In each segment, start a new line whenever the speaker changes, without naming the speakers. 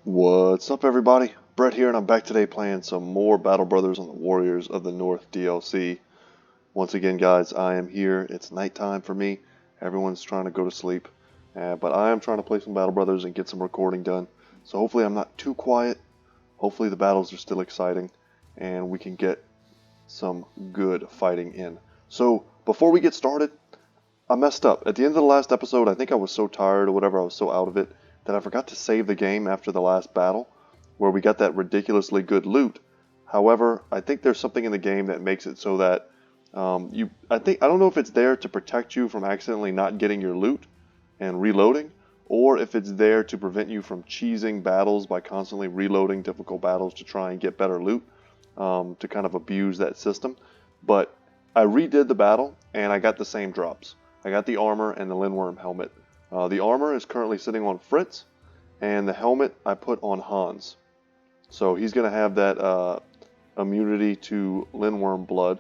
What's up, everybody? Brett here, and I'm back today playing some more Battle Brothers on the Warriors of the North DLC. Once again, guys, I am here. It's nighttime for me. Everyone's trying to go to sleep, but I am trying to play some Battle Brothers and get some recording done. So hopefully I'm not too quiet. Hopefully the battles are still exciting, and we can get some good fighting in. So before we get started, I messed up. At the end of the last episode, I think I was so tired or whatever, I was so out of it, that I forgot to save the game after the last battle, where we got that ridiculously good loot. However, I think there's something in the game that makes it so that I don't know if it's there to protect you from accidentally not getting your loot and reloading, or if it's there to prevent you from cheesing battles by constantly reloading difficult battles to try and get better loot, to kind of abuse that system. But I redid the battle, and I got the same drops. I got the armor and the Lindworm helmet. The armor is currently sitting on Fritz, and the helmet I put on Hans. So he's going to have that immunity to Lindworm blood.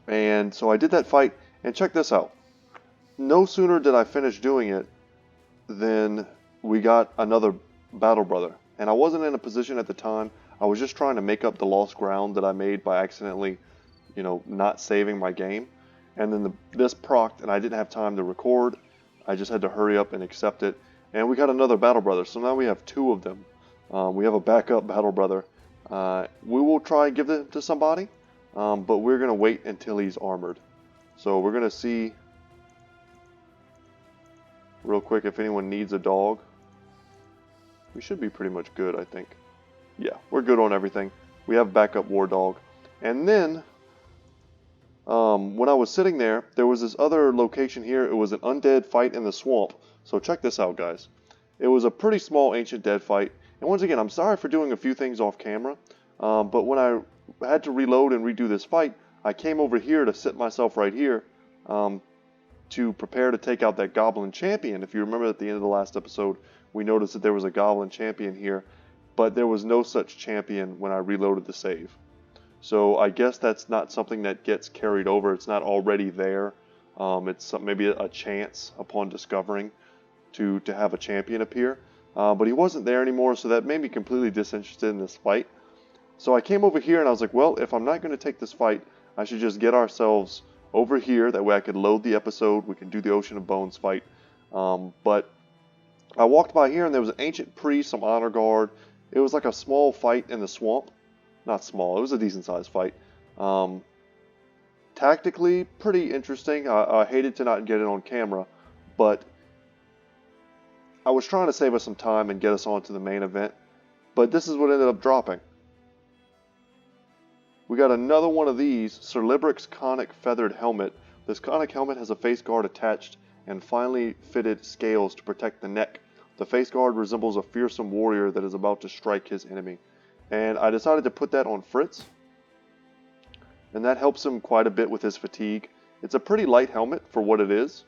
And so I did that fight, and check this out. No sooner did I finish doing it than we got another Battle Brother. And I wasn't in a position at the time. I was just trying to make up the lost ground that I made by accidentally, not saving my game. And then this procced, and I didn't have time to record. I just had to hurry up and accept it. And we got another Battle Brother, so now we have two of them. We have a backup Battle Brother. We will try and give it to somebody, but we're going to wait until he's armored. So we're going to see real quick if anyone needs a dog. We should be pretty much good, I think. Yeah, we're good on everything. We have backup War Dog. And then when I was sitting there, there was this other location here. It was an undead fight in the swamp. So check this out, guys. It was a pretty small ancient dead fight. And once again, I'm sorry for doing a few things off camera. But when I had to reload and redo this fight, I came over here to sit myself right here to prepare to take out that Goblin Champion. If you remember at the end of the last episode, we noticed that there was a Goblin Champion here. But there was no such champion when I reloaded the save. So I guess that's not something that gets carried over. It's not already there. It's maybe a chance upon discovering to have a champion appear. But he wasn't there anymore, so that made me completely disinterested in this fight. So I came over here and I was like, well, if I'm not going to take this fight, I should just get ourselves over here. That way I could load the episode. We can do the Ocean of Bones fight. But I walked by here and there was an ancient priest, some honor guard. It was like a small fight in the swamp. Not small, it was a decent sized fight. Tactically, pretty interesting. I hated to not get it on camera, but I was trying to save us some time and get us on to the main event. But this is what ended up dropping. We got another one of these, Sir Libric's conic feathered helmet. This conic helmet has a face guard attached and finely fitted scales to protect the neck. The face guard resembles a fearsome warrior that is about to strike his enemy. And I decided to put that on Fritz. And that helps him quite a bit with his fatigue. It's a pretty light helmet for what it is.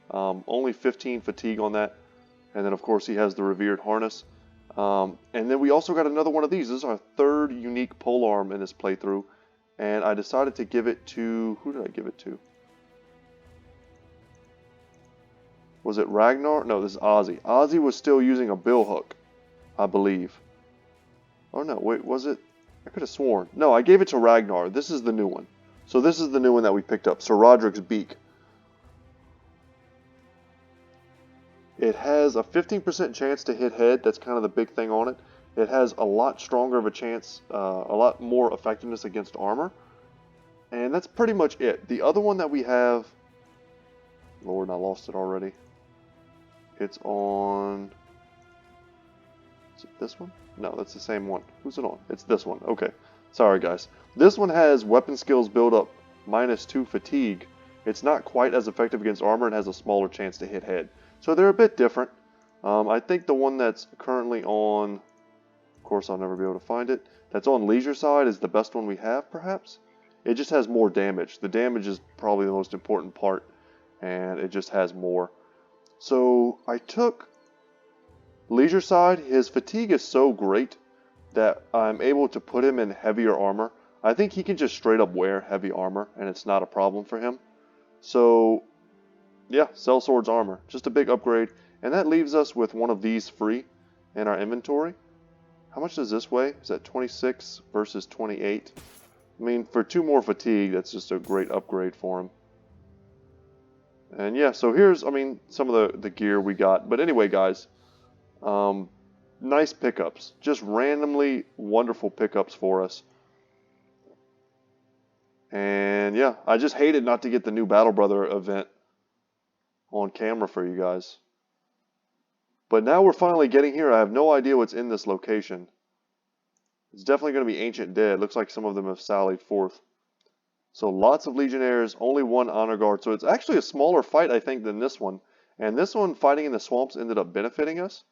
Only 15 fatigue on that. And then of course he has the revered harness. And then we also got another one of these. This is our third unique polearm in this playthrough. And I decided to give it to... Who did I give it to? Was it Ragnar? No, this is Ozzy. Ozzy was still using a billhook, I believe. Oh no, wait, was it? I could have sworn. No, I gave it to Ragnar. This is the new one. So this is the new one that we picked up. Sir Roderick's beak. It has a 15% chance to hit head. That's kind of the big thing on it. It has a lot stronger of a chance, a lot more effectiveness against armor. And that's pretty much it. The other one that we have... Lord, I lost it already. It's on... Is it this one? No, that's the same one. Who's it on? It's this one. Okay. Sorry, guys. This one has weapon skills build up -2 fatigue. It's not quite as effective against armor and has a smaller chance to hit head. So they're a bit different. I think the one that's currently on... Of course, I'll never be able to find it. That's on Leisure side is the best one we have, perhaps? It just has more damage. The damage is probably the most important part. And it just has more. So I took... Leisure side, his fatigue is so great that I'm able to put him in heavier armor. I think he can just straight up wear heavy armor and it's not a problem for him. So yeah, Sellsword's armor, just a big upgrade. And that leaves us with one of these free. in our inventory. How much does this weigh? Is that 26 versus 28? I mean, for 2 more fatigue, that's just a great upgrade for him. And yeah, so here's, I mean, some of the gear we got. But anyway, guys, nice pickups. Just randomly wonderful pickups for us. And yeah, I just hated not to get the new Battle Brother event on camera for you guys. But now we're finally getting here. I have no idea what's in this location. It's definitely going to be Ancient Dead. Looks like some of them have sallied forth. So lots of Legionnaires, only 1 Honor Guard. So it's actually a smaller fight, I think, than this one. And this one, fighting in the swamps, ended up benefiting us.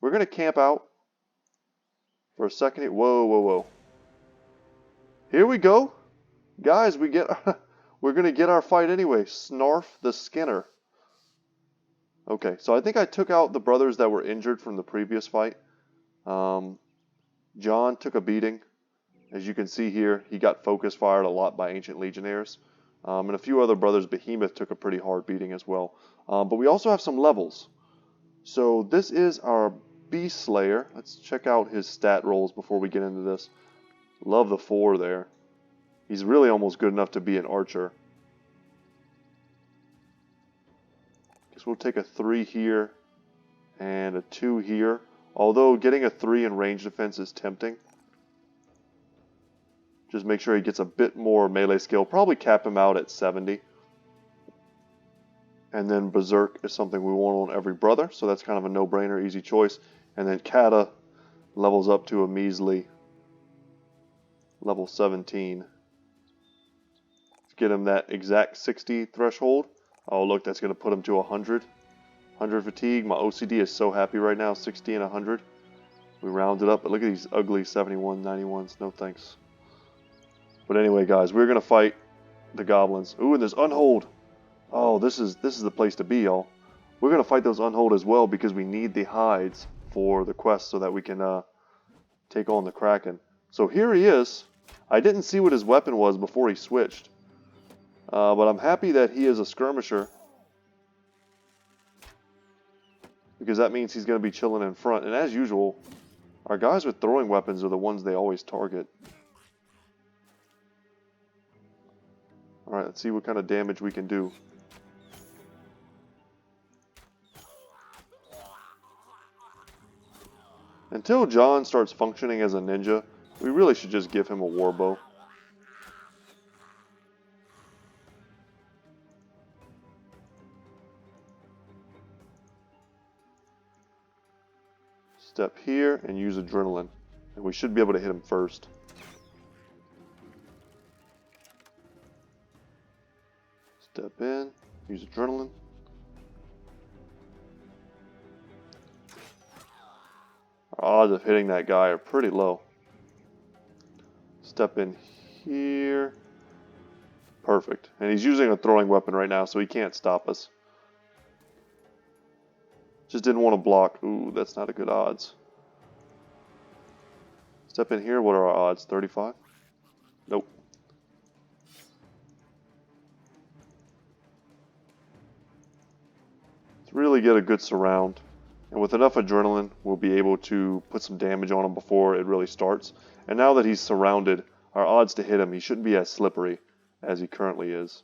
We're going to camp out for a second. Whoa, whoa, whoa. Here we go. Guys, we're going to get our fight anyway. Snarf the Skinner. Okay, so I think I took out the brothers that were injured from the previous fight. John took a beating. As you can see here, he got focus fired a lot by Ancient Legionnaires. And a few other brothers. Behemoth took a pretty hard beating as well. But we also have some levels. So this is our Beast Slayer. Let's check out his stat rolls before we get into this. Love the 4 there. He's really almost good enough to be an archer. Guess we'll take a 3 here and a 2 here. Although getting a 3 in range defense is tempting. Just make sure he gets a bit more melee skill. Probably cap him out at 70. And then Berserk is something we want on every brother. So that's kind of a no-brainer, easy choice. And then Kata levels up to a measly level 17. Let's get him that exact 60 threshold. Oh, look, that's going to put him to 100. 100 fatigue. My OCD is so happy right now. 60 and 100. We rounded up. But look at these ugly 71, 91s. No thanks. But anyway, guys, we're going to fight the goblins. Ooh, and there's Unhold. Oh, this is the place to be, y'all. We're going to fight those Unhold as well because we need the hides for the quest so that we can take on the Kraken. So here he is. I didn't see what his weapon was before he switched. But I'm happy that he is a skirmisher. Because that means he's going to be chilling in front. And as usual, our guys with throwing weapons are the ones they always target. Alright, let's see what kind of damage we can do. Until John starts functioning as a ninja, we really should just give him a warbow. Step here and use adrenaline. And we should be able to hit him first. Step in, use adrenaline. Our odds of hitting that guy are pretty low. Step in here. Perfect. And he's using a throwing weapon right now, so he can't stop us. Just didn't want to block. Ooh, that's not a good odds. Step in here. What are our odds? 35? Nope. Let's really get a good surround. And with enough adrenaline, we'll be able to put some damage on him before it really starts. And now that he's surrounded, our odds to hit him, he shouldn't be as slippery as he currently is.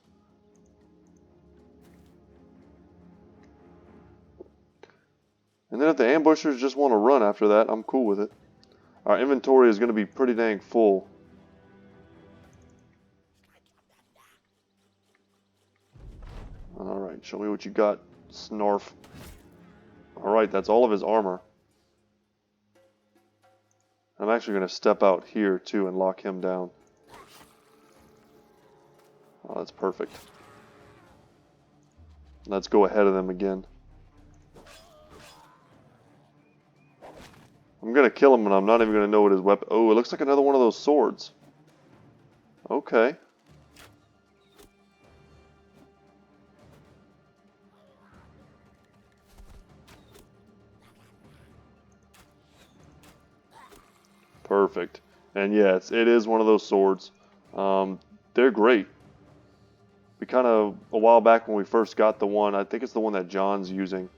And then if the ambushers just want to run after that, I'm cool with it. Our inventory is going to be pretty dang full. Alright, show me what you got, Snarf. Alright, that's all of his armor. I'm actually going to step out here too and lock him down. Oh, that's perfect. Let's go ahead of them again. I'm going to kill him and I'm not even going to know what his weapon... Oh, it looks like another one of those swords. Okay. Perfect. And yes, it is one of those swords. They're great. We kind of, a while back when we first got the one, I think it's the one that John's using.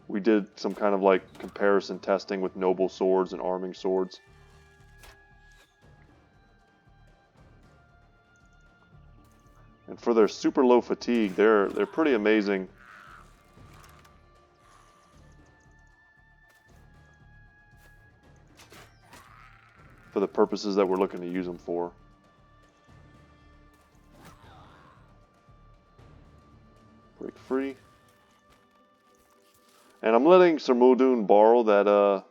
We did some kind of like comparison testing with noble swords and arming swords. And for their super low fatigue, they're pretty amazing. For the purposes that we're looking to use them for. Break free. And I'm letting Sir Muldoon borrow that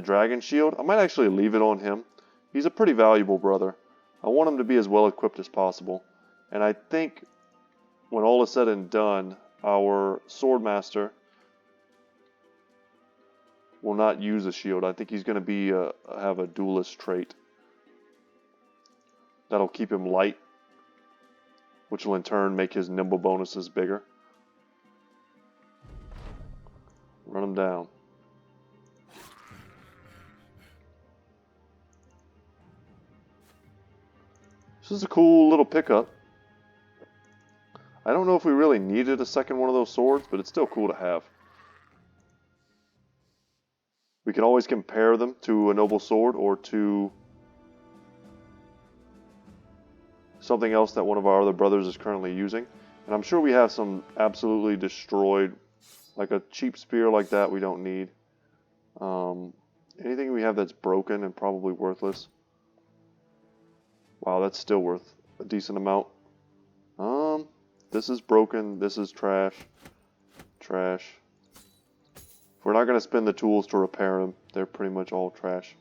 dragon shield. I might actually leave it on him. He's a pretty valuable brother. I want him to be as well equipped as possible. And I think when all is said and done, our Swordmaster will not use a shield. I think he's going to be have a duelist trait. That'll keep him light, which will in turn make his nimble bonuses bigger. Run him down. This is a cool little pickup. I don't know if we really needed a second one of those swords, but it's still cool to have. We can always compare them to a noble sword or to something else that one of our other brothers is currently using. And I'm sure we have some absolutely destroyed, like a cheap spear like that we don't need. Anything we have that's broken and probably worthless. Wow, that's still worth a decent amount. This is broken, this is trash. Trash. If we're not going to spend the tools to repair them, they're pretty much all trash.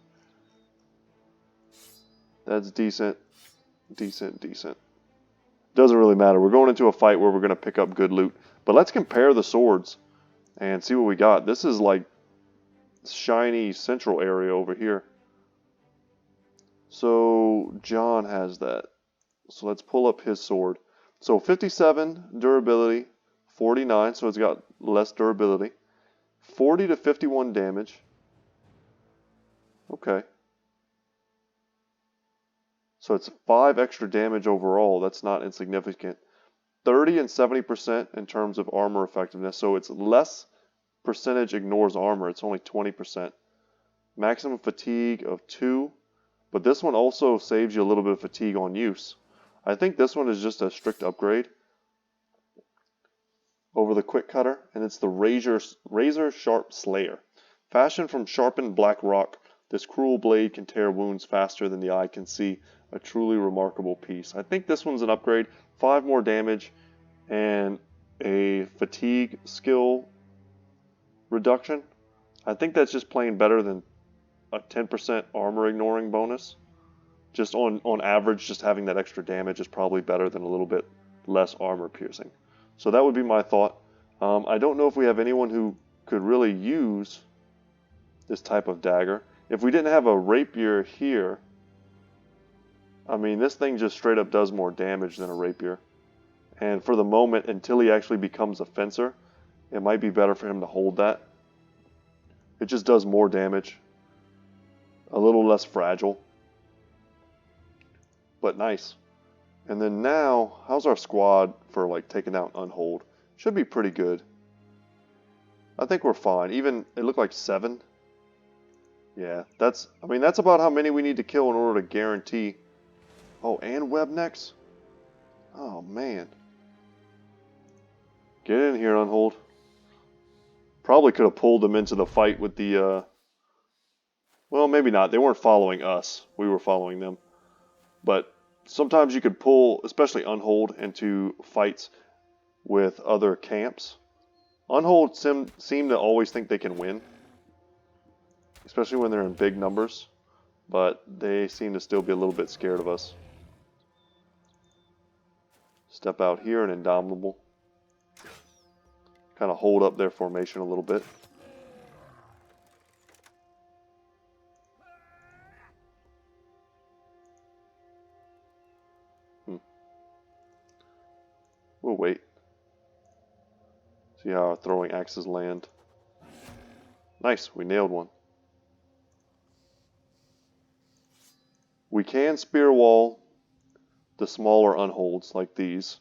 That's decent. Decent, decent. Doesn't really matter. We're going into a fight where we're going to pick up good loot. But let's compare the swords and see what we got. This is like shiny central area over here. So John has that. So let's pull up his sword. So 57 durability, 49, so it's got less durability. 40 to 51 damage. Okay. So it's 5 extra damage overall. That's not insignificant. 30 and 70% in terms of armor effectiveness. So it's less percentage ignores armor. It's only 20%. Maximum fatigue of 2. But this one also saves you a little bit of fatigue on use. I think this one is just a strict upgrade over the quick cutter, and it's the razor sharp slayer. Fashioned from sharpened black rock, this cruel blade can tear wounds faster than the eye can see. A truly remarkable piece. I think this one's an upgrade. 5 more damage and a fatigue skill reduction. I think that's just plain better than a 10% armor ignoring bonus. Just on average, just having that extra damage is probably better than a little bit less armor piercing. So that would be my thought. I don't know if we have anyone who could really use this type of dagger. If we didn't have a rapier here, I mean, this thing just straight up does more damage than a rapier. And for the moment, until he actually becomes a fencer, it might be better for him to hold that. It just does more damage. A little less fragile. But nice. And then now, how's our squad for like taking out Unhold? Should be pretty good. I think we're fine. Even, it looked like 7. Yeah, that's about how many we need to kill in order to guarantee. Oh, and web necks? Oh, man. Get in here, Unhold. Probably could have pulled them into the fight with the, well, maybe not. They weren't following us. We were following them. But sometimes you could pull, especially Unhold, into fights with other camps. Unhold seem to always think they can win. Especially when they're in big numbers. But they seem to still be a little bit scared of us. Step out here and Indomitable. Kind of hold up their formation a little bit. We'll wait. See how our throwing axes land. Nice, we nailed one. We can spear wall the smaller Unholds like these.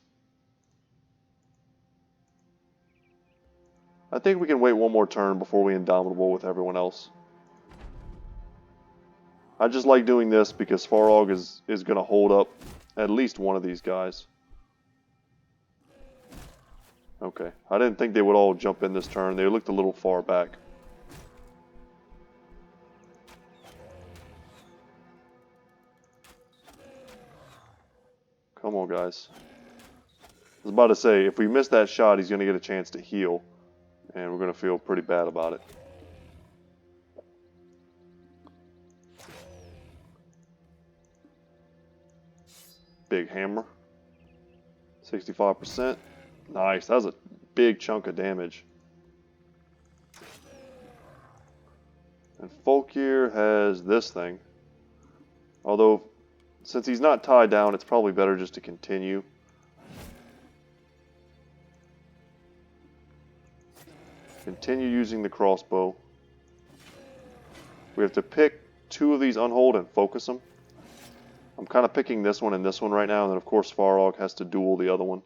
I think we can wait one more turn before we Indomitable with everyone else. I just like doing this because Farog is going to hold up at least one of these guys. Okay, I didn't think they would all jump in this turn. They looked a little far back. Come on, guys. I was about to say, if we miss that shot, he's going to get a chance to heal. And we're going to feel pretty bad about it. Big hammer. 65%. Nice. That was a big chunk of damage. And Folkir has this thing. Although, since he's not tied down, it's probably better just to continue. Continue using the crossbow. We have to pick two of these unhold and focus them. I'm kind of picking this one and this one right now, and then of course Farog has to duel the other one.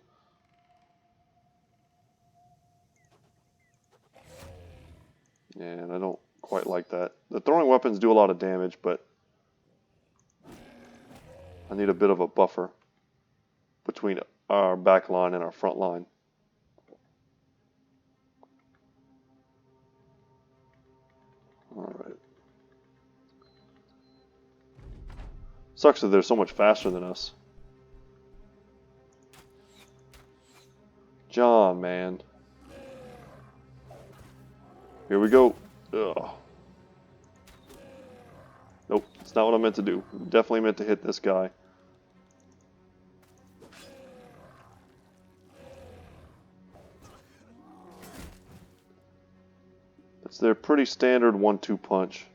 And I don't quite like that. The throwing weapons do a lot of damage, but I need a bit of a buffer between our back line and our front line. Alright. Sucks that they're so much faster than us. John, man. Here we go. Ugh. Nope, it's not what I meant to do. Definitely meant to hit this guy. It's their pretty standard 1-2 punch.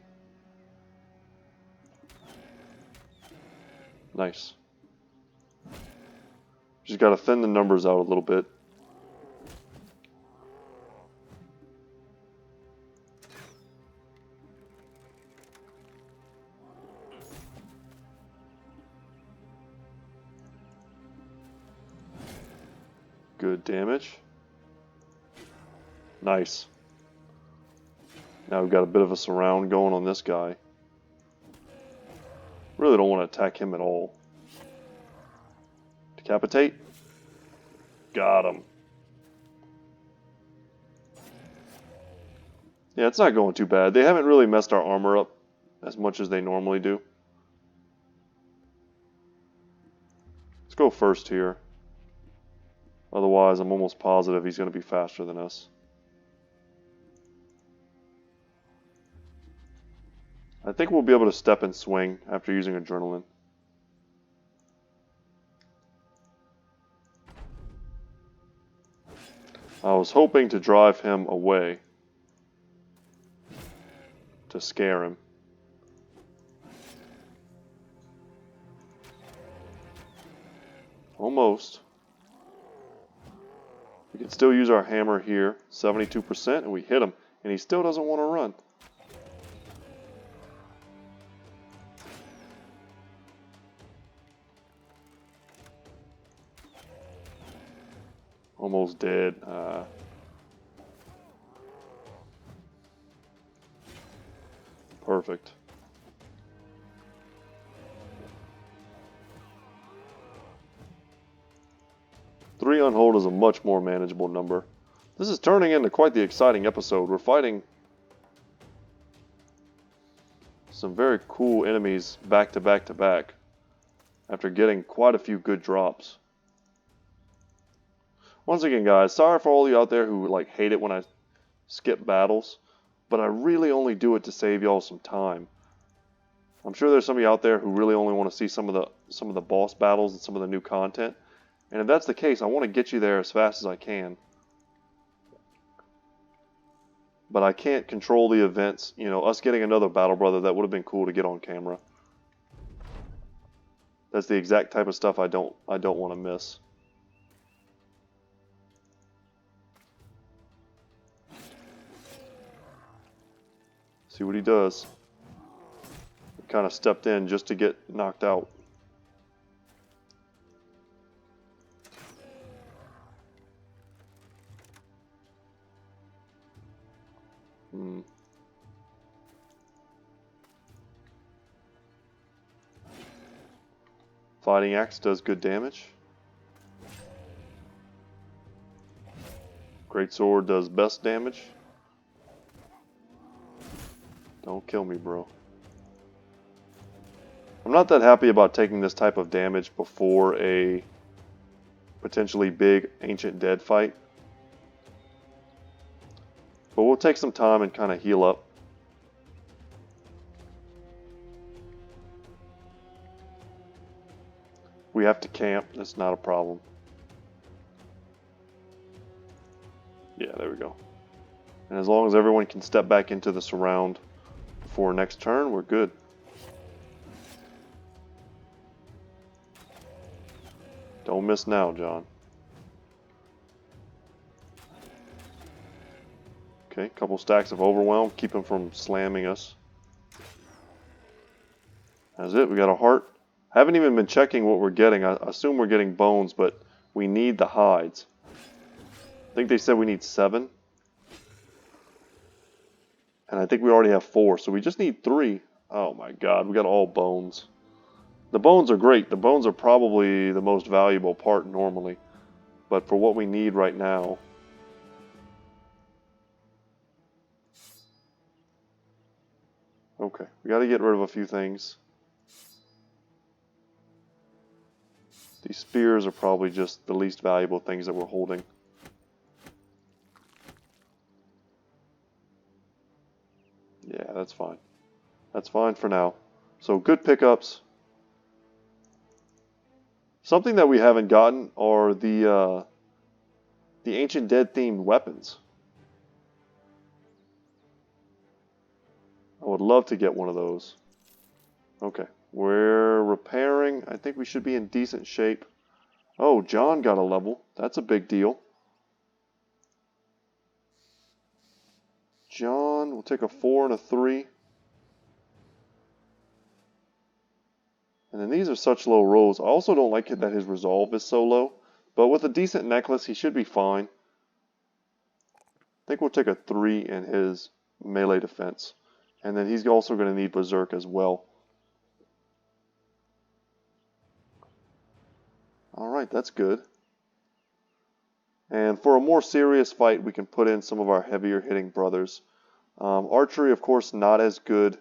Nice. Just got to thin the numbers out a little bit. Good damage. Nice. Now we've got a bit of a surround going on this guy. Really don't want to attack him at all. Decapitate. Got him. Yeah, it's not going too bad. They haven't really messed our armor up as much as they normally do. Let's go first here. Otherwise, I'm almost positive he's going to be faster than us. I think we'll be able to step and swing after using Adrenaline. I was hoping to drive him away to scare him. Almost. We can still use our hammer here, 72%, and we hit him, and he still doesn't want to run. Almost dead. Perfect. Three unhold is a much more manageable number. This is turning into quite the exciting episode. We're fighting some very cool enemies back to back to back after getting quite a few good drops. Once again, guys, sorry for all you out there who like hate it when I skip battles, but I really only do it to save y'all some time. I'm sure there's some of you out there who really only want to see some of the boss battles and some of the new content. And if that's the case, I want to get you there as fast as I can. But I can't control the events. You know, us getting another Battle Brother, that would have been cool to get on camera. That's the exact type of stuff I don't want to miss. See what he does. He kind of stepped in just to get knocked out. Hmm. Fighting Axe does good damage. Great Sword does best damage. Don't kill me, bro. I'm not that happy about taking this type of damage before a potentially big Ancient Dead fight. But we'll take some time and kind of heal up. We have to camp. That's not a problem. Yeah, there we go. And as long as everyone can step back into the surround before next turn, we're good. Don't miss now, John. Okay, couple stacks of Overwhelm. Keep him from slamming us. That's it. We got a heart. I haven't even been checking what we're getting. I assume we're getting bones, but we need the hides. I think they said we need 7. And I think we already have 4, so we just need 3. Oh my god, we got all bones. The bones are great. The bones are probably the most valuable part normally. But for what we need right now... Okay, we got to get rid of a few things. These spears are probably just the least valuable things that we're holding. Yeah, that's fine. That's fine for now. So good pickups. Something that we haven't gotten are the Ancient Dead themed weapons. I would love to get one of those. Okay, we're repairing. I think we should be in decent shape. Oh, John got a level. That's a big deal. John, we'll take a 4 and a 3. And then these are such low rolls. I also don't like it that his resolve is so low. But with a decent necklace, he should be fine. I think we'll take a 3 in his melee defense. And then he's also going to need Berserk as well. Alright, that's good. And for a more serious fight, we can put in some of our heavier hitting brothers. Archery, of course, not as good.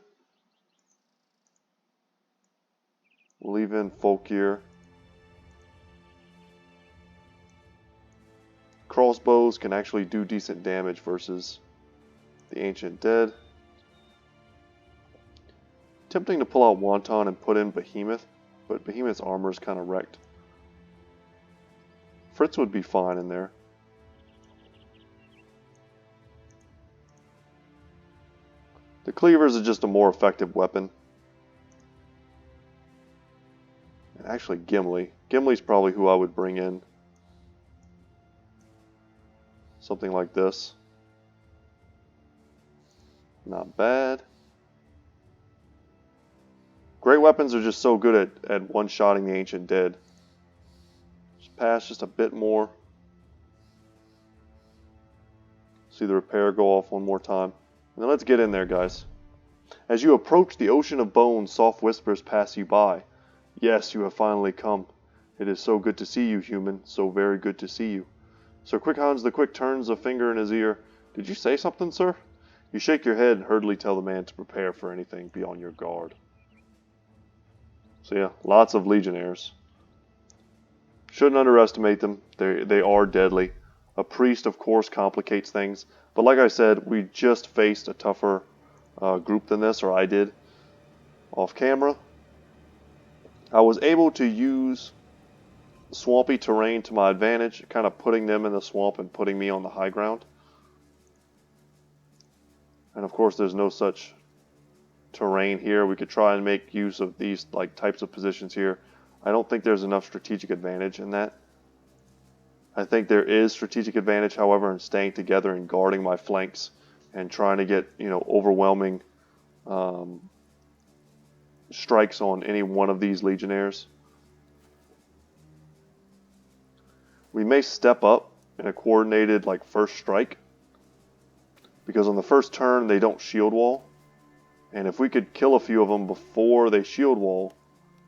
We'll leave in Folkir. Crossbows can actually do decent damage versus the Ancient Dead. Tempting to pull out Wonton and put in Behemoth, but Behemoth's armor is kind of wrecked. Fritz would be fine in there. The Cleavers is just a more effective weapon. And actually Gimli. Gimli's probably who I would bring in. Something like this. Not bad. Great weapons are just so good at one-shotting the Ancient Dead. Just pass just a bit more. See the repair go off one more time. And then let's get in there, guys. As you approach the ocean of bones, soft whispers pass you by. Yes, you have finally come. It is so good to see you, human. So very good to see you. Sir Quickhounds the Quick turns a finger in his ear. Did you say something, sir? You shake your head and hurriedly tell the man to prepare for anything. Be on your guard. So yeah, lots of legionnaires. Shouldn't underestimate them. They are deadly. A priest, of course, complicates things. But like I said, we just faced a tougher group than this, or I did, off camera. I was able to use swampy terrain to my advantage, kind of putting them in the swamp and putting me on the high ground. And of course, there's no such terrain here. We could try and make use of these types of positions here. I don't think there's enough strategic advantage in that. I think there is strategic advantage, however, in staying together and guarding my flanks and trying to get, overwhelming strikes on any one of these legionnaires. We may step up in a coordinated first strike. because on the first turn they don't shield wall. And if we could kill a few of them before they shield wall,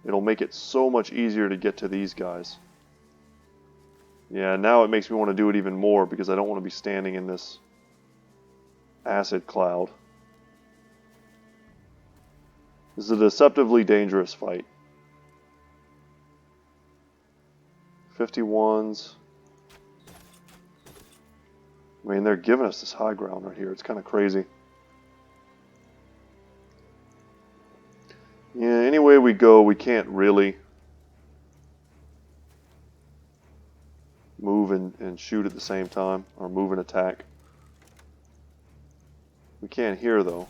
it'll make it so much easier to get to these guys. Yeah, now it makes me want to do it even more because I don't want to be standing in this acid cloud. This is a deceptively dangerous fight. 51s. I mean, they're giving us this high ground right here. It's kind of crazy. Yeah, any way we go, we can't really move and shoot at the same time, or move and attack. We can't here, though.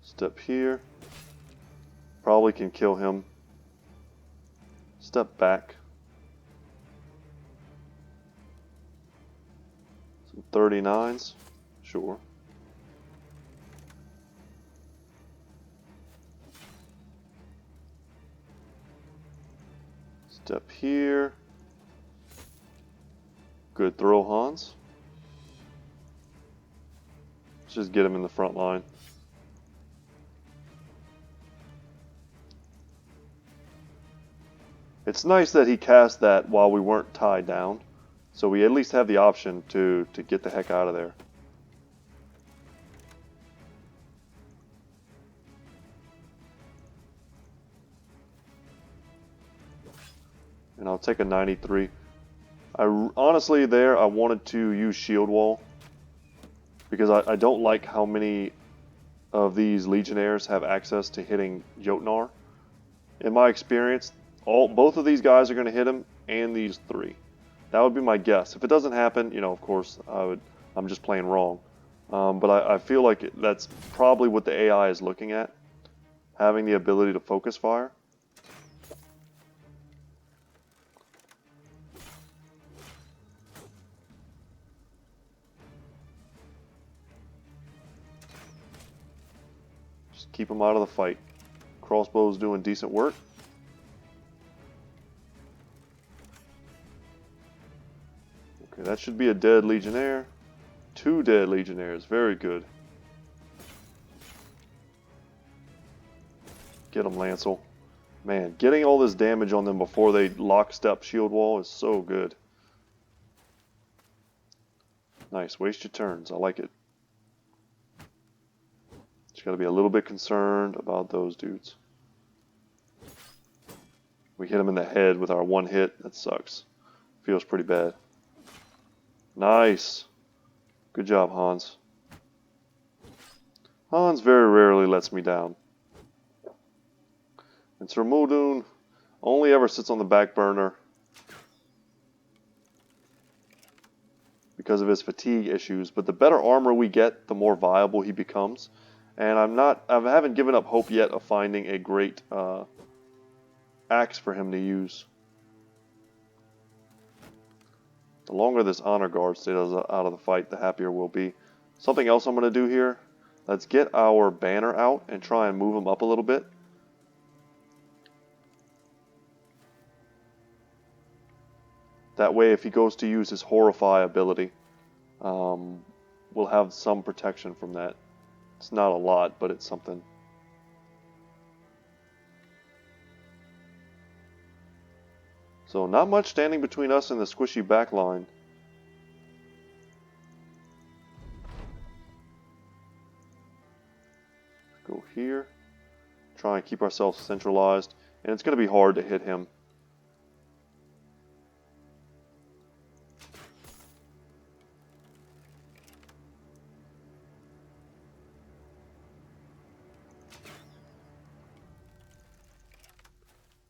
Step here. Probably can kill him. Step back. Some 39s. Sure. Step here. Good throw, Hans. Let's just get him in the front line. It's nice that he cast that while we weren't tied down, so we at least have the option to get the heck out of there. And I'll take a 93. Honestly, I wanted to use shield wall because I don't like how many of these legionnaires have access to hitting Jotnar. In my experience, both of these guys are going to hit him, and these three. That would be my guess. If it doesn't happen, you know, of course, I'm just playing wrong. But I feel like that's probably what the AI is looking at, having the ability to focus fire. Just keep him out of the fight. Crossbow's doing decent work. Okay, that should be a dead Legionnaire. 2 dead Legionnaires, very good. Get them, Lancel. Man, getting all this damage on them before they lockstep shield wall is so good. Nice, waste your turns, I like it. Just gotta be a little bit concerned about those dudes. We hit them in the head with our one hit, that sucks. Feels pretty bad. Nice. Good job, Hans. Hans very rarely lets me down. And Sir Muldoon only ever sits on the back burner because of his fatigue issues, but the better armor we get, the more viable he becomes. And I haven't given up hope yet of finding a great axe for him to use. The longer this honor guard stays out of the fight, the happier we'll be. Something else I'm going to do here, let's get our banner out and try and move him up a little bit. That way, if he goes to use his Horrify ability, we'll have some protection from that. It's not a lot, but it's something. So not much standing between us and the squishy back line. Go here. Try and keep ourselves centralized. And it's going to be hard to hit him.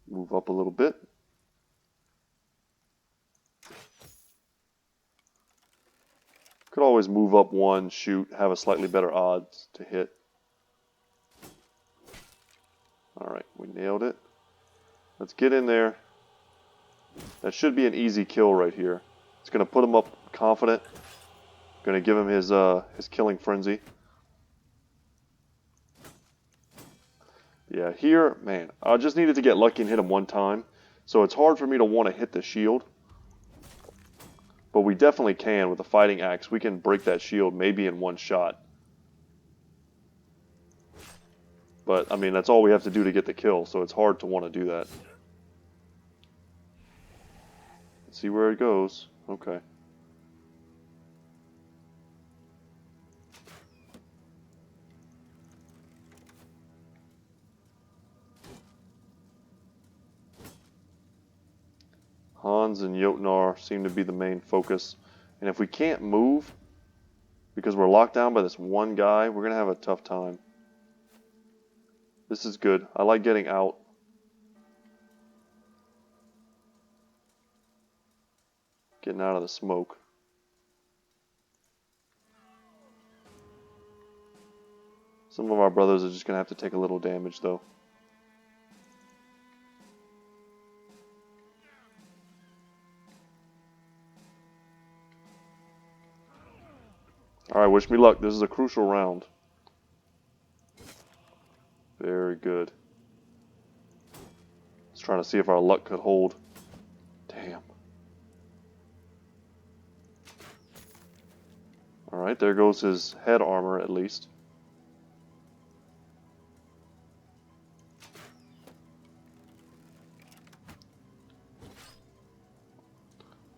Move up a little bit. Could always move up one, shoot, have a slightly better odds to hit. Alright, we nailed it. Let's get in there. That should be an easy kill right here. It's going to put him up confident. Going to give him his killing frenzy. Yeah, here, man, I just needed to get lucky and hit him one time. So it's hard for me to want to hit the shield. But we definitely can with a fighting axe. We can break that shield maybe in one shot. But, I mean, that's all we have to do to get the kill, so it's hard to want to do that. Let's see where it goes. Okay. Hans and Jotnar seem to be the main focus. And if we can't move, because we're locked down by this one guy, we're going to have a tough time. This is good. I like getting out. Getting out of the smoke. Some of our brothers are just going to have to take a little damage, though. Alright, wish me luck. This is a crucial round. Very good. Let's try to see if our luck could hold. Damn. Alright, there goes his head armor at least.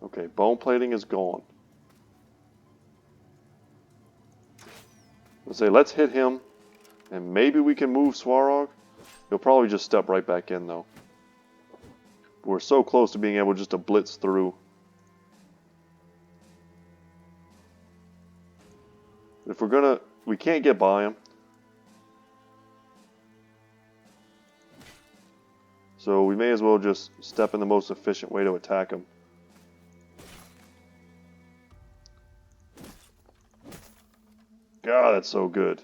Okay, bone plating is gone. Let's say, let's hit him, and maybe we can move Swarog. He'll probably just step right back in, though. We're so close to being able just to blitz through. If we're gonna, we can't get by him. So we may as well just step in the most efficient way to attack him. God, that's so good.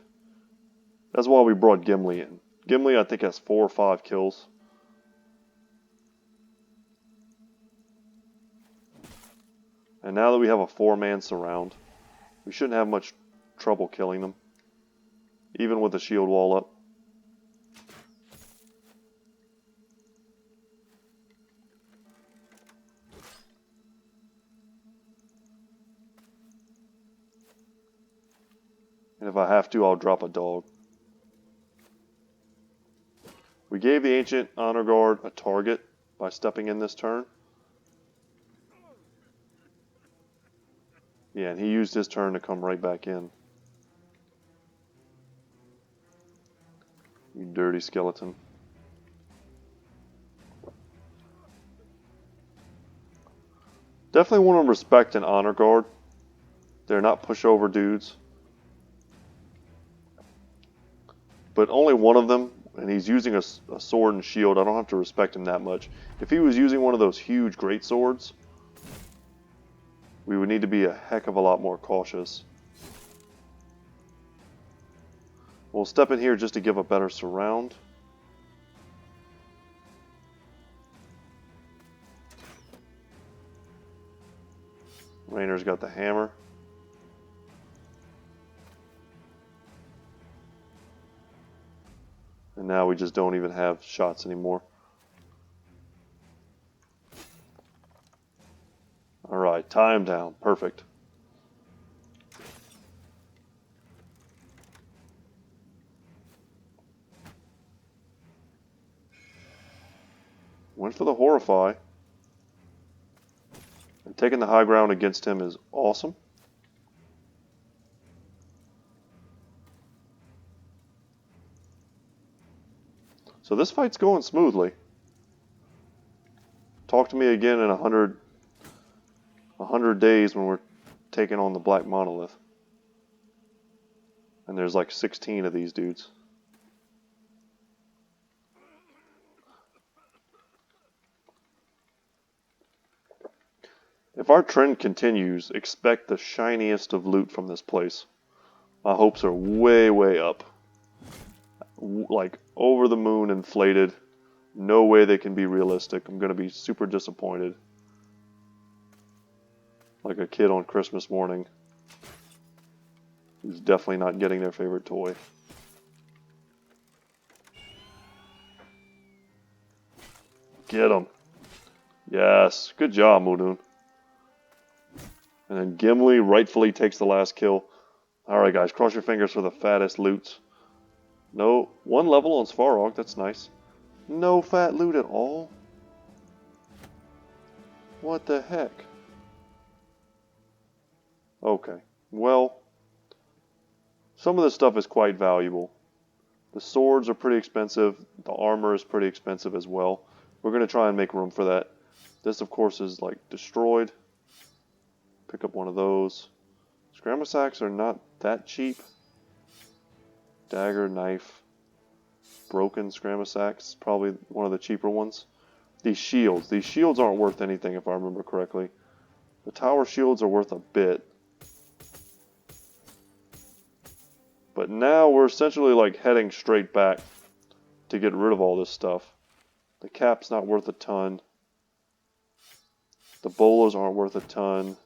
That's why we brought Gimli in. Gimli, I think, has 4 or 5 kills. And now that we have a 4-man surround, we shouldn't have much trouble killing them. Even with the shield wall up. And if I have to, I'll drop a dog. We gave the Ancient Honor Guard a target by stepping in this turn. Yeah, and he used his turn to come right back in. You dirty skeleton. Definitely want to respect an Honor Guard. They're not pushover dudes. But only one of them, and he's using a sword and shield. I don't have to respect him that much. If he was using one of those huge great swords, we would need to be a heck of a lot more cautious. We'll step in here just to give a better surround. Rainer's got the hammer. And now we just don't even have shots anymore. Alright, time down. Perfect. Went for the Horrify. And taking the high ground against him is awesome. So this fight's going smoothly. Talk to me again in 100 days when we're taking on the Black Monolith. And there's like 16 of these dudes. If our trend continues, expect the shiniest of loot from this place. My hopes are way, way up. Like over the moon inflated. No way they can be realistic. I'm going to be super disappointed. Like a kid on Christmas morning who's definitely not getting their favorite toy. Get him. Yes. Good job, Muldoon. And then Gimli rightfully takes the last kill. Alright guys, cross your fingers for the fattest loots. No, one level on Svarog, that's nice. No fat loot at all? What the heck? Okay, well, some of this stuff is quite valuable. The swords are pretty expensive, the armor is pretty expensive as well. We're going to try and make room for that. This of course is like destroyed. Pick up one of those. Scramble sacks are not that cheap. Dagger, knife, broken scramble sacks, probably one of the cheaper ones. These shields aren't worth anything if I remember correctly. The tower shields are worth a bit. But now we're essentially like heading straight back to get rid of all this stuff. The cap's not worth a ton. The bolas aren't worth a ton.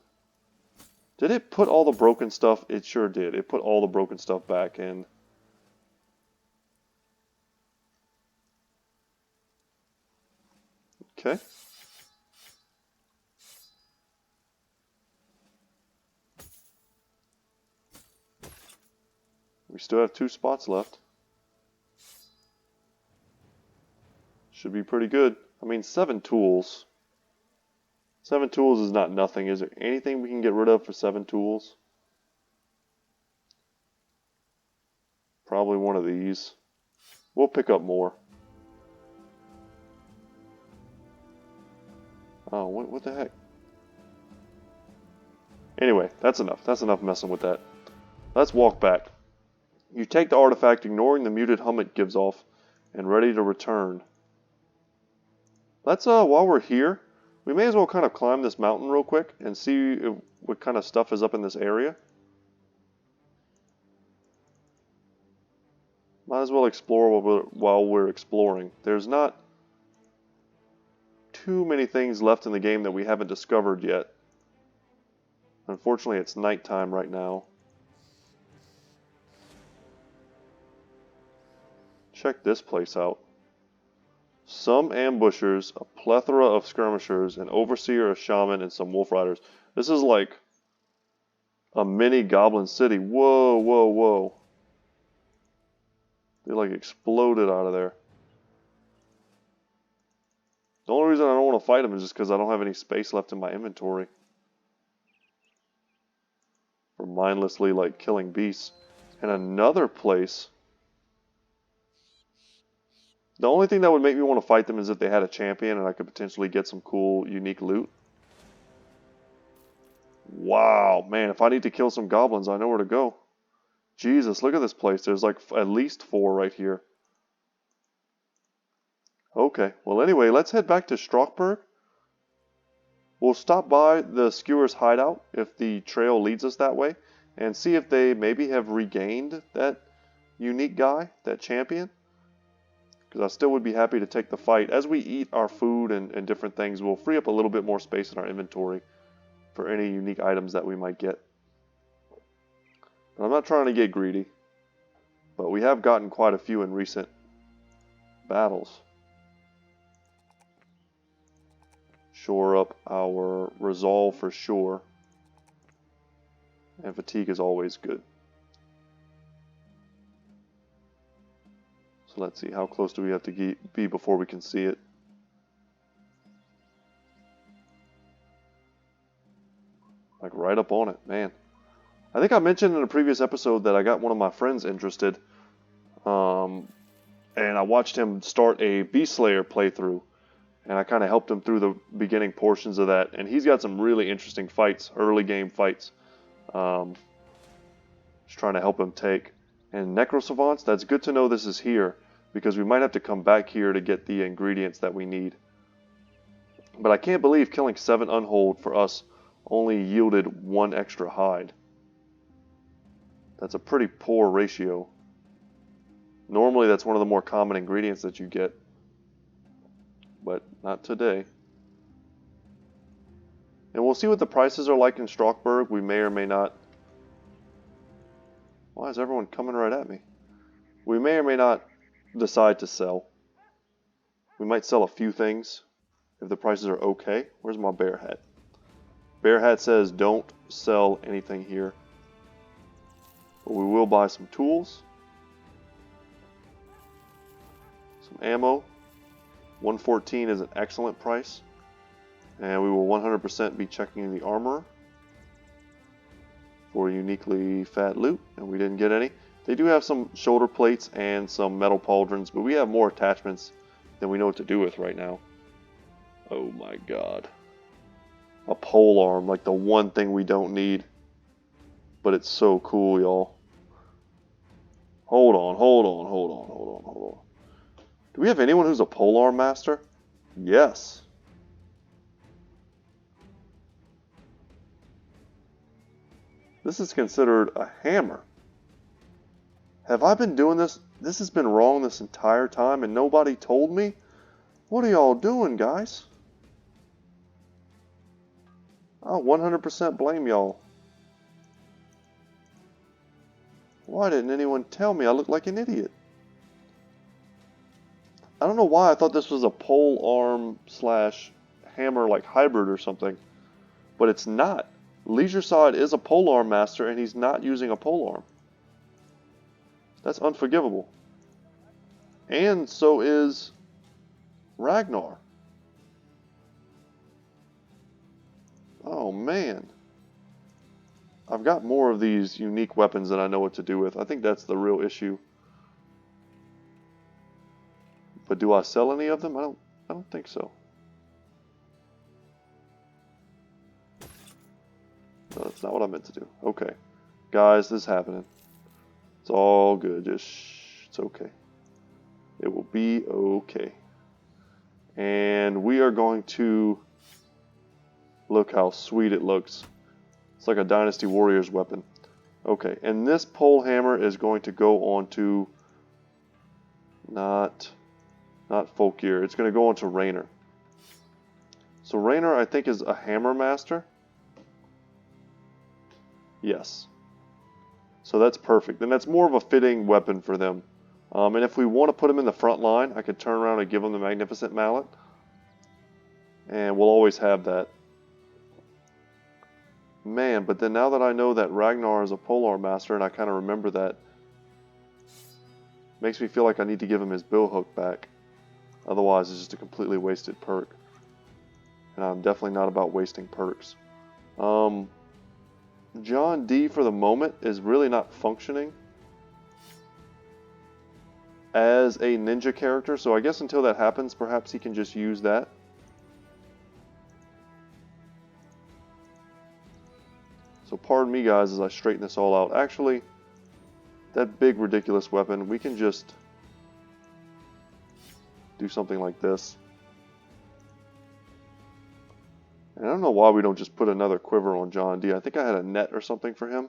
Did it put all the broken stuff? It sure did. It put all the broken stuff back in. Okay. We still have 2 spots left. Should be pretty good. I mean, 7 tools. 7 tools is not nothing. Is there anything we can get rid of for 7 tools? Probably one of these. We'll pick up more. Oh, what the heck? Anyway, that's enough. That's enough messing with that. Let's walk back. You take the artifact, ignoring the muted hum it gives off, and ready to return. Let's, while we're here, we may as well kind of climb this mountain real quick and see what kind of stuff is up in this area. Might as well explore while we're exploring. There's not too many things left in the game that we haven't discovered yet. Unfortunately, it's nighttime right now. Check this place out. Some ambushers, a plethora of skirmishers, an overseer, a shaman, and some wolf riders. This is like a mini goblin city. Whoa, whoa, whoa. They like exploded out of there. The only reason I don't want to fight them is just because I don't have any space left in my inventory for mindlessly like killing beasts. And another place. The only thing that would make me want to fight them is if they had a champion and I could potentially get some cool, unique loot. Wow, man, if I need to kill some goblins, I know where to go. Jesus, look at this place. There's like at least 4 right here. Okay, well anyway, let's head back to Strockberg. We'll stop by the Skewer's hideout if the trail leads us that way and see if they maybe have regained that unique guy, that champion. Because I still would be happy to take the fight. As we eat our food and different things, we'll free up a little bit more space in our inventory for any unique items that we might get. And I'm not trying to get greedy, but we have gotten quite a few in recent battles. Shore up our resolve for sure. And fatigue is always good. So let's see, how close do we have to be before we can see it? Like right up on it, man. I think I mentioned in a previous episode that I got one of my friends interested. And I watched him start a Beast Slayer playthrough. And I kind of helped him through the beginning portions of that. And he's got some really interesting fights, early game fights. Just trying to help him take. And Necrosavants, that's good to know this is here. Because we might have to come back here to get the ingredients that we need. But I can't believe killing 7 Unhold for us only yielded 1 extra hide. That's a pretty poor ratio. Normally that's one of the more common ingredients that you get. But not today. And we'll see what the prices are like in Strockberg. We may or may not... Why is everyone coming right at me? We may or may not decide to sell. We might sell a few things if the prices are okay. Where's my bear hat? Bear hat says don't sell anything here. But we will buy some tools. Some ammo. 114 is an excellent price. And we will 100% be checking the armor for uniquely fat loot, and we didn't get any. They do have some shoulder plates and some metal pauldrons, but we have more attachments than we know what to do with right now. Oh my god. A pole arm, like the one thing we don't need. But it's so cool, y'all. Hold on. Do we have anyone who's a pole arm master? Yes. This is considered a hammer. Have I been doing this? This has been wrong this entire time and nobody told me? What are y'all doing, guys? I'll 100% blame y'all. Why didn't anyone tell me? I look like an idiot. I don't know why I thought this was a pole arm slash hammer like hybrid or something. But it's not. Leisure Side is a pole arm master and he's not using a pole arm. That's unforgivable. And so is Ragnar. Oh man. I've got more of these unique weapons than I know what to do with. I think that's the real issue. But do I sell any of them? I don't think so. No, that's not what I meant to do. Okay. Guys, this is happening. It's all good. Just shh. It's okay. It will be okay. And we are going to... Look how sweet it looks. It's like a Dynasty Warriors weapon. Okay, and this pole hammer is going to go on to... Not Folkir. It's going to go on to Raynor. So Raynor, I think, is a hammer master. Yes. So that's perfect. And that's more of a fitting weapon for them. And if we want to put him in the front line, I could turn around and give him the Magnificent Mallet. And we'll always have that. Man, but then now that I know that Ragnar is a polearm master, and I kind of remember that, makes me feel like I need to give him his billhook back. Otherwise, it's just a completely wasted perk. And I'm definitely not about wasting perks. John D, for the moment, is really not functioning as a ninja character, so I guess until that happens, perhaps he can just use that. So pardon me, guys, as I straighten this all out. Actually, that big ridiculous weapon, we can just do something like this. And I don't know why we don't just put another quiver on John D. I think I had a net or something for him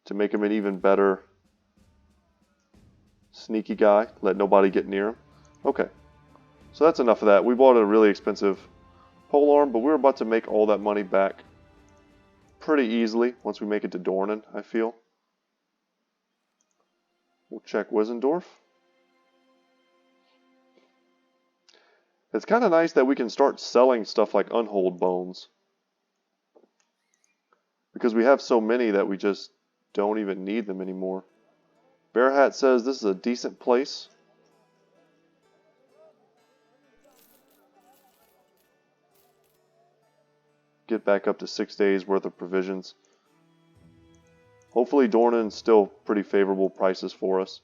to make him an even better sneaky guy. Let nobody get near him. Okay, so that's enough of that. We bought a really expensive polearm, but we're about to make all that money back pretty easily once we make it to Dornan, I feel. We'll check Wissendorf. It's kind of nice that we can start selling stuff like Unhold Bones. Because we have so many that we just don't even need them anymore. Bear Hat says this is a decent place. Get back up to 6 days worth of provisions. Hopefully Dornan's still pretty favorable prices for us.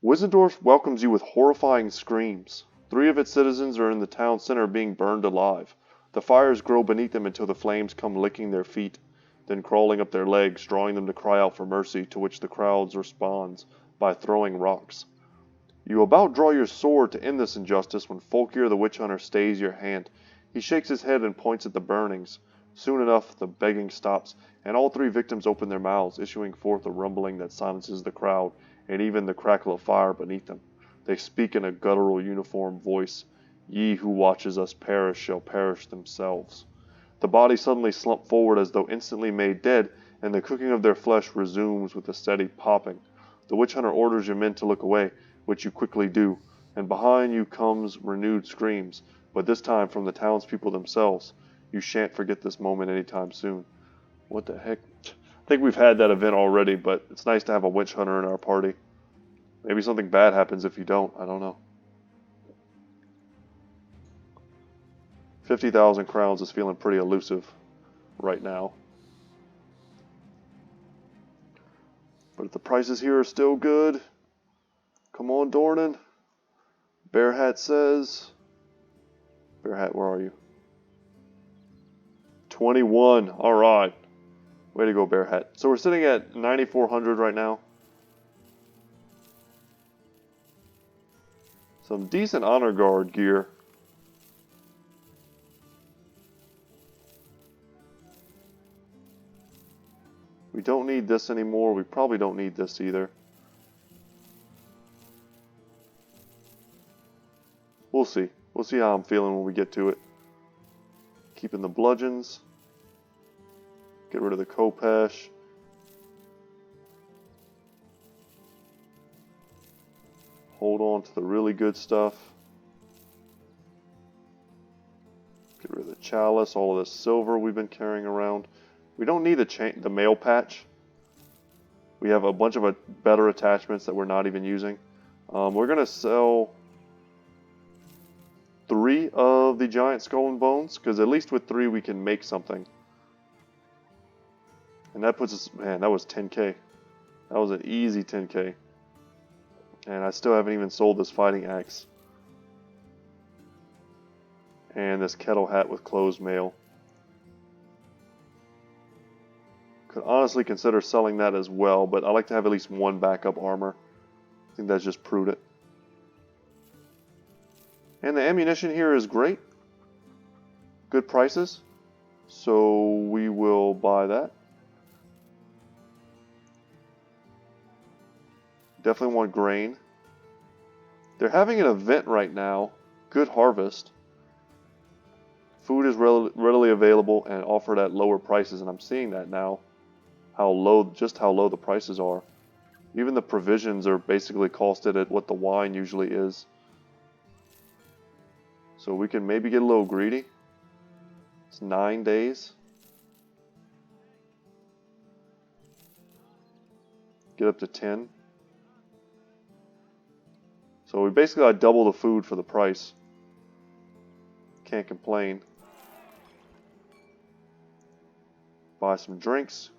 Wissendorf welcomes you with horrifying screams. 3 of its citizens are in the town center being burned alive. The fires grow beneath them until the flames come licking their feet, then crawling up their legs, drawing them to cry out for mercy, to which the crowd responds by throwing rocks. You about draw your sword to end this injustice when Folkir the Witch Hunter stays your hand. He shakes his head and points at the burnings. Soon enough, the begging stops, and all 3 victims open their mouths, issuing forth a rumbling that silences the crowd, and even the crackle of fire beneath them. They speak in a guttural uniform voice. Ye who watches us perish shall perish themselves. The bodies suddenly slump forward as though instantly made dead, and the cooking of their flesh resumes with a steady popping. The witch hunter orders your men to look away, which you quickly do, and behind you comes renewed screams, but this time from the townspeople themselves. You shan't forget this moment anytime soon. What the heck? I think we've had that event already, but it's nice to have a witch hunter in our party. Maybe something bad happens if you don't. I don't know. 50,000 crowns is feeling pretty elusive right now. But if the prices here are still good, come on, Dornan. Bear Hat says. Bear Hat, where are you? 21. All right. Way to go, Bear Hat. So we're sitting at 9,400 right now. Some decent honor guard gear. We don't need this anymore. We probably don't need this either. We'll see. We'll see how I'm feeling when we get to it. Keeping the bludgeons. Get rid of the Khopesh. Hold on to the really good stuff. Get rid of the chalice, all of this silver we've been carrying around. We don't need the mail patch. We have a bunch of better attachments that we're not even using. We're going to sell 3 of the giant skull and bones, because at least with 3 we can make something. And that puts us, man, that was 10k. That was an easy 10k. And I still haven't even sold this fighting axe. And this kettle hat with closed mail. Could honestly consider selling that as well, but I like to have at least 1 backup armor. I think that's just prudent. And the ammunition here is great. Good prices. So we will buy that. Definitely want grain. They're having an event right now. Good harvest. Food is readily available and offered at lower prices, and I'm seeing that now. Just how low the prices are. Even the provisions are basically costed at what the wine usually is. So we can maybe get a little greedy. It's 9 days. Get up to 10. So we basically got double the food for the price. Can't complain. Buy some drinks.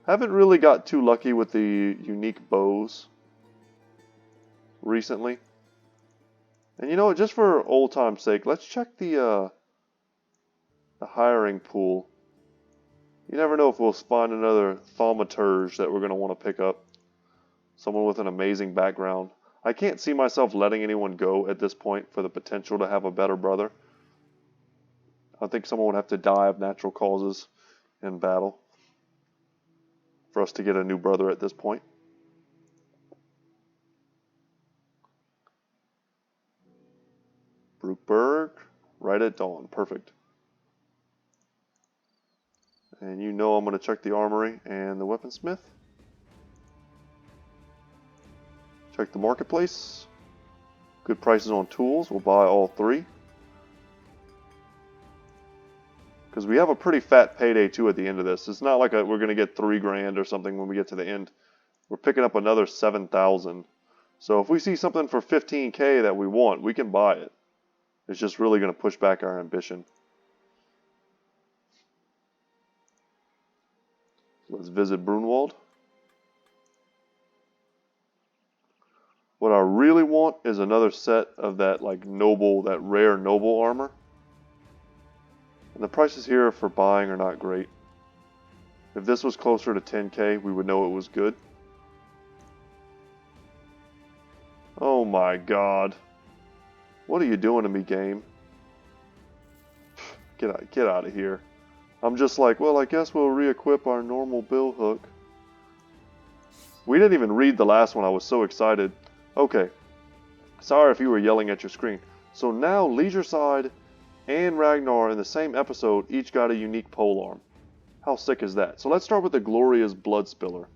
Haven't really got too lucky with the unique bows recently. And you know what, just for old time's sake, let's check the hiring pool. You never know if we'll find another thaumaturge that we're going to want to pick up. Someone with an amazing background. I can't see myself letting anyone go at this point for the potential to have a better brother. I think someone would have to die of natural causes in battle for us to get a new brother at this point. Brookberg, right at dawn. Perfect. And you know I'm going to check the armory and the weaponsmith. Check the marketplace. Good prices on tools. We'll buy all 3. Because we have a pretty fat payday too at the end of this. It's not like we're going to get 3 grand or something when we get to the end. We're picking up another 7,000. So if we see something for 15k that we want, we can buy it. It's just really going to push back our ambition. Let's visit Brunwald. What I really want is another set of that that rare noble armor. And the prices here for buying are not great. If this was closer to 10k, we would know it was good. Oh my god. What are you doing to me, game? Get out of here. I'm just like, well, I guess we'll re-equip our normal bill hook. We didn't even read the last one. I was so excited. Okay. Sorry if you were yelling at your screen. So now Leisure Side and Ragnar in the same episode each got a unique polearm. How sick is that? So let's start with the Glorious Blood Spiller.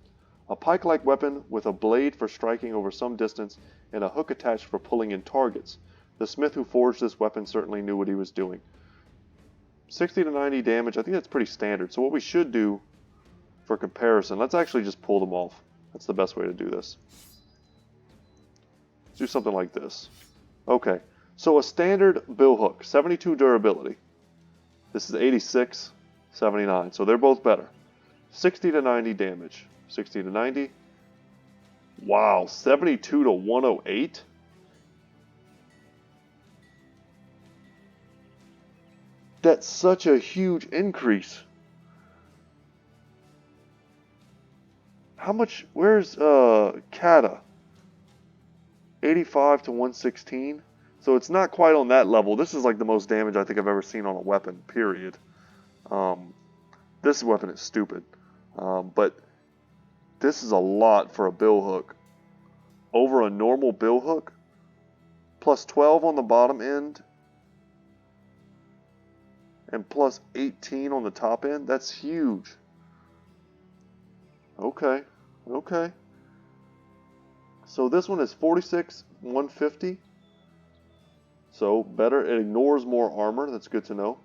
A pike-like weapon with a blade for striking over some distance and a hook attached for pulling in targets. The smith who forged this weapon certainly knew what he was doing. 60 to 90 damage, I think that's pretty standard. So what we should do for comparison, let's actually just pull them off. That's the best way to do this. Let's do something like this. Okay, so a standard bill hook, 72 durability. This is 86, 79, so they're both better. 60 to 90 damage. 60 to 90. Wow, 72 to 108? That's such a huge increase. How much, where's Kata? 85 to 116. So it's not quite on that level. This is like the most damage I think I've ever seen on a weapon, period. This weapon is stupid. But this is a lot for a bill hook. Over a normal bill hook. Plus 12 on the bottom end. And plus 18 on the top end. That's huge. Okay. Okay. So this one is 46, 150. So better. It ignores more armor. That's good to know.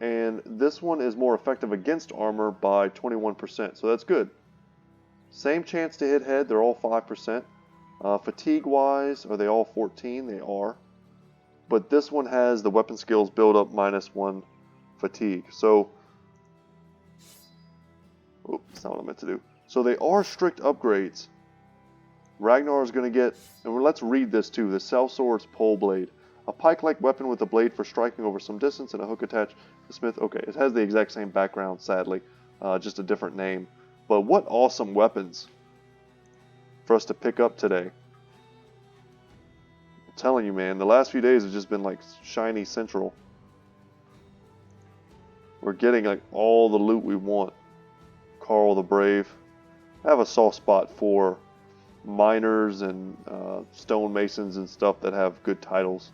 And this one is more effective against armor by 21%. So that's good. Same chance to hit head. They're all 5%. Fatigue-wise, are they all 14? They are. But this one has the weapon skills build up -1 fatigue. So, oops, that's not what I meant to do. So they are strict upgrades. Ragnar is going to get, and let's read this too, the Sellsword's Pole Blade. A pike-like weapon with a blade for striking over some distance and a hook attached. The smith, okay, it has the exact same background, sadly, just a different name. But what awesome weapons for us to pick up today. I'm telling you, man, the last few days have just been like shiny central. We're getting like all the loot we want. Carl the Brave. I have a soft spot for miners and stonemasons and stuff that have good titles.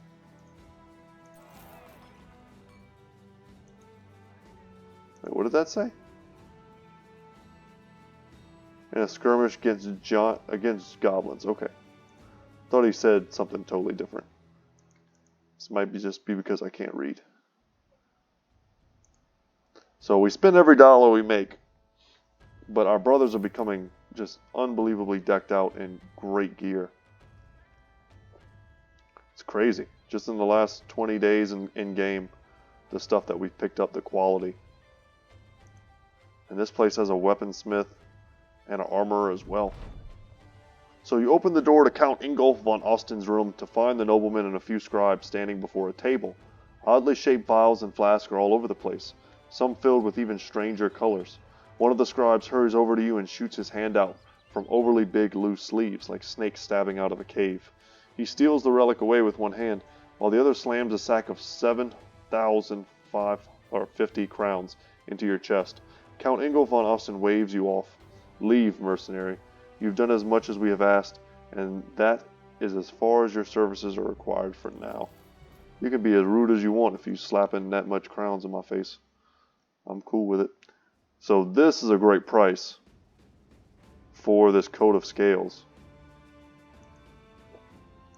Wait, what did that say? In a skirmish against goblins. Okay. Thought he said something totally different. This might be just because I can't read. So we spend every dollar we make. But our brothers are becoming just unbelievably decked out in great gear. It's crazy. Just in the last 20 days in game, the stuff that we've picked up, the quality. And this place has a weaponsmith and an armorer as well. So you open the door to Count Ingolf von Austin's room to find the nobleman and a few scribes standing before a table. Oddly shaped vials and flasks are all over the place, some filled with even stranger colors. One of the scribes hurries over to you and shoots his hand out from overly big loose sleeves, like snakes stabbing out of a cave. He steals the relic away with one hand, while the other slams a sack of 7,550 crowns into your chest. Count Ingolf von Austin waves you off. Leave, mercenary. You've done as much as we have asked, and that is as far as your services are required for now. You can be as rude as you want if you slapping that much crowns in my face. I'm cool with it. So this is a great price for this coat of scales.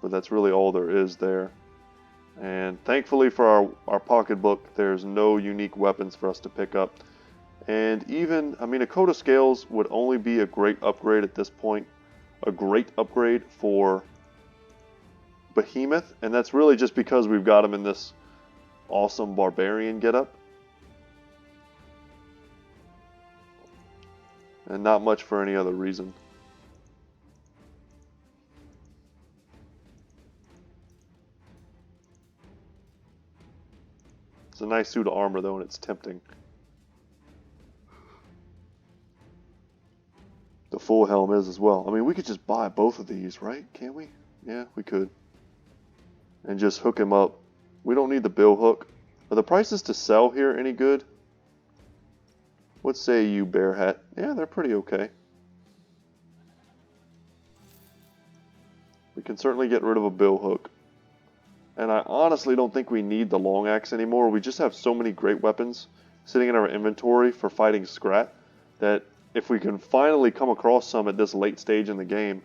But that's really all there is there. And thankfully for our pocketbook, there's no unique weapons for us to pick up. And even, I mean, a coat of scales would only be a great upgrade at this point. A great upgrade for Behemoth. And that's really just because we've got him in this awesome barbarian getup. And not much for any other reason. It's a nice suit of armor though, and it's tempting. The full helm is as well. I mean, we could just buy both of these, right? Can't we? Yeah, we could. And just hook him up. We don't need the bill hook. Are the prices to sell here any good? What say you, Bear Hat? Yeah, they're pretty okay. We can certainly get rid of a bill hook. And I honestly don't think we need the long axe anymore. We just have so many great weapons sitting in our inventory for fighting Scrat that if we can finally come across some at this late stage in the game,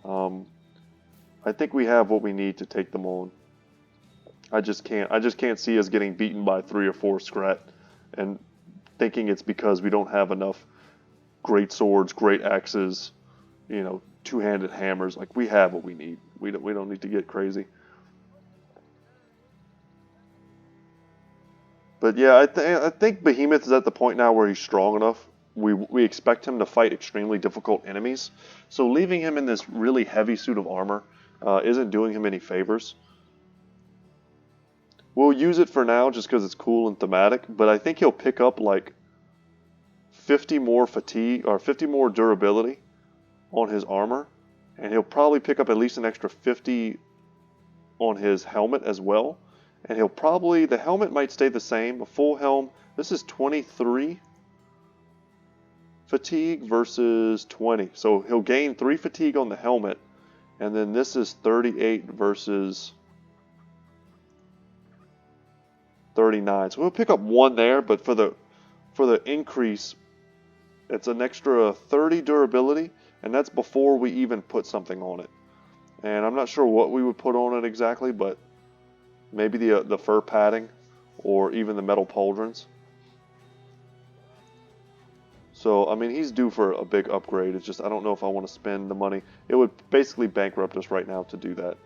I think we have what we need to take them on. I just can't see us getting beaten by 3 or 4 Scrat and thinking it's because we don't have enough great swords, great axes, you know, two-handed hammers. Like, we have what we need. We don't need to get crazy. But yeah, I think Behemoth is at the point now where he's strong enough. We expect him to fight extremely difficult enemies. So leaving him in this really heavy suit of armor isn't doing him any favors. We'll use it for now just because it's cool and thematic, but I think he'll pick up like 50 more fatigue or 50 more durability on his armor, and he'll probably pick up at least an extra 50 on his helmet as well. And he'll probably, the helmet might stay the same, a full helm. This is 23 fatigue versus 20. So he'll gain 3 fatigue on the helmet, and then this is 38 versus 39. So we'll pick up 1 there, but for the increase, it's an extra 30 durability, and that's before we even put something on it. And I'm not sure what we would put on it exactly, but maybe the fur padding or even the metal pauldrons. So, I mean, he's due for a big upgrade. It's just I don't know if I want to spend the money. It would basically bankrupt us right now to do that.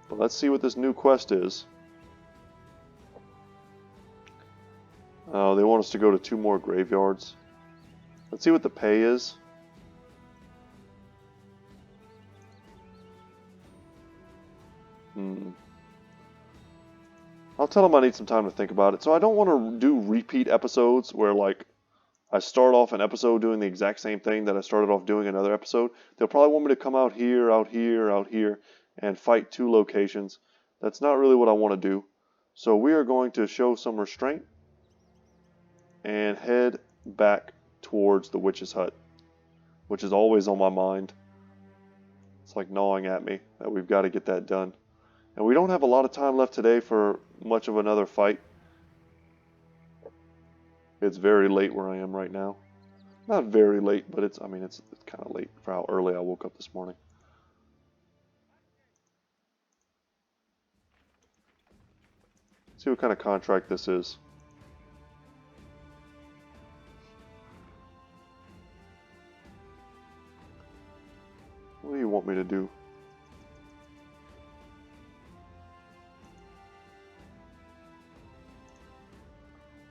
But let's see what this new quest is. They want us to go to 2 more graveyards. Let's see what the pay is. I'll tell them I need some time to think about it. So I don't want to do repeat episodes where, like, I start off an episode doing the exact same thing that I started off doing another episode. They'll probably want me to come out here, out here, out here, and fight 2 locations. That's not really what I want to do. So we are going to show some restraint and head back towards the witch's hut, which is always on my mind. It's like gnawing at me that we've got to get that done. And we don't have a lot of time left today for much of another fight. It's very late where I am right now. Not very late, but it's kind of late for how early I woke up this morning. See what kind of contract this is. What do you want me to do?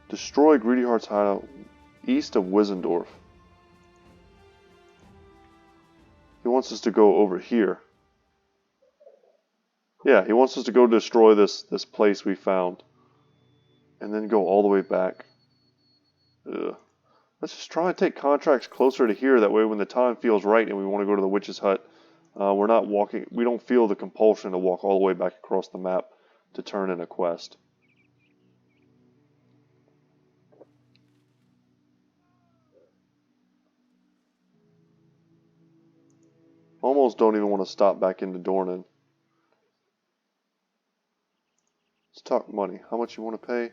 Destroy Greedy Heart's hideout east of Wizendorf. He wants us to go over here. Yeah, he wants us to go destroy this place we found. And then go all the way back. Ugh. Let's just try and take contracts closer to here. That way when the time feels right and we want to go to the witch's hut, we're not walking. We don't feel the compulsion to walk all the way back across the map to turn in a quest. Almost don't even want to stop back into Dornan. Let's talk money. How much you want to pay?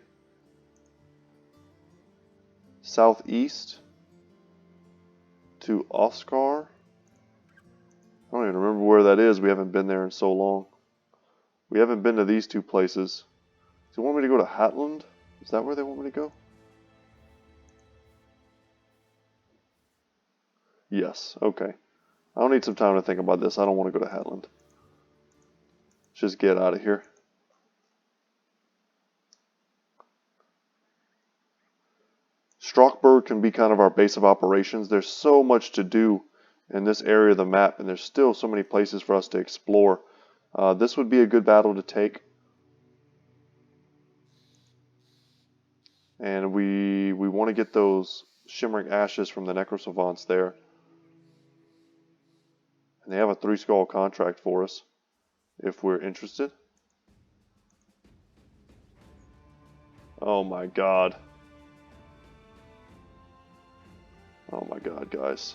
Southeast to Oscar. I don't even remember where that is. We haven't been there in so long. We haven't been to these 2 places. Do you want me to go to Hatland? Is that where they want me to go? Yes, okay. I'll need some time to think about this. I don't want to go to Hatland. Let's just get out of here. Strockberg can be kind of our base of operations. There's so much to do in this area of the map, and there's still so many places for us to explore. This would be a good battle to take. And we want to get those Shimmering Ashes from the Necrosavants there. And they have a 3 skull contract for us, if we're interested. Oh my god. Oh my god, guys.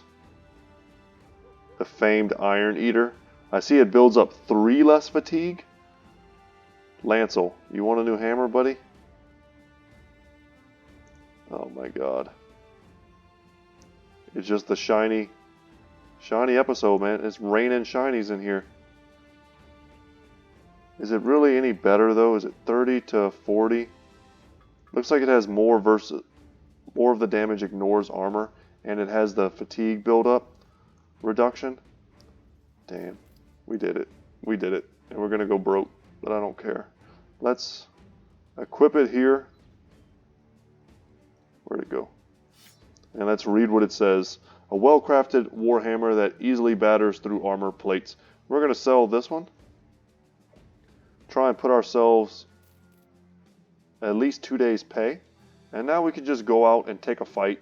The famed Iron Eater. I see it builds up 3 less fatigue. Lancel, you want a new hammer, buddy? Oh my god. It's just the shiny episode, man. It's raining shinies in here. Is it really any better though? Is it 30 to 40? Looks like it has more of the damage ignores armor, and it has the fatigue buildup reduction. Damn, we did it. We did it. And we're gonna go broke, but I don't care. Let's equip it here. Where'd it go? And let's read what it says. A well-crafted warhammer that easily batters through armor plates. We're gonna sell this one. Try and put ourselves at least 2 days pay. And now we can just go out and take a fight.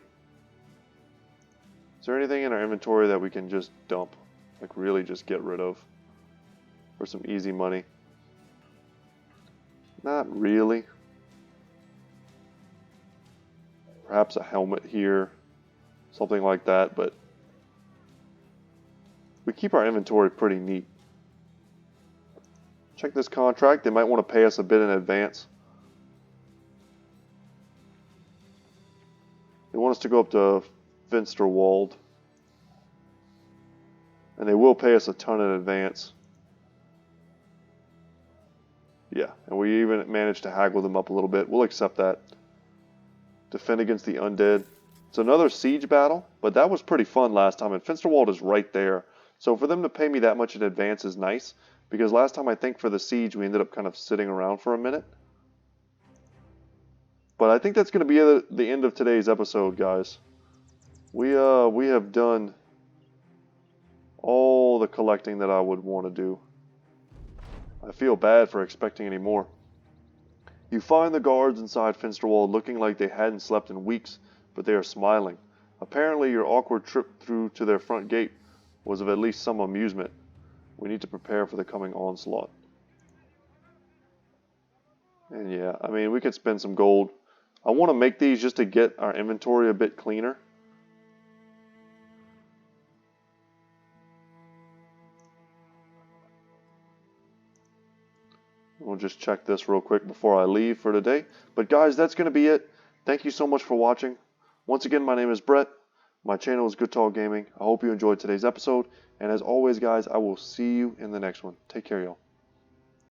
Is there anything in our inventory that we can just dump? Like really just get rid of? For some easy money? Not really. Perhaps a helmet here. Something like that, but we keep our inventory pretty neat. Check this contract. They might want to pay us a bit in advance. They want us to go up to Finsterwald. And they will pay us a ton in advance. Yeah, and we even managed to haggle them up a little bit. We'll accept that. Defend against the undead. It's another siege battle, but that was pretty fun last time, and Finsterwald is right there. So for them to pay me that much in advance is nice, because last time I think for the siege we ended up kind of sitting around for a minute. But I think that's going to be the end of today's episode, guys. We have done all the collecting that I would want to do. I feel bad for expecting any more. You find the guards inside Finsterwald looking like they hadn't slept in weeks, but they are smiling. Apparently your awkward trip through to their front gate was of at least some amusement. We need to prepare for the coming onslaught. And yeah, I mean, we could spend some gold. I want to make these just to get our inventory a bit cleaner. We'll just check this real quick before I leave for today. But guys, that's going to be it. Thank you so much for watching. Once again, my name is Brett. My channel is Goodtalk Gaming. I hope you enjoyed today's episode. And as always, guys, I will see you in the next one. Take care, y'all.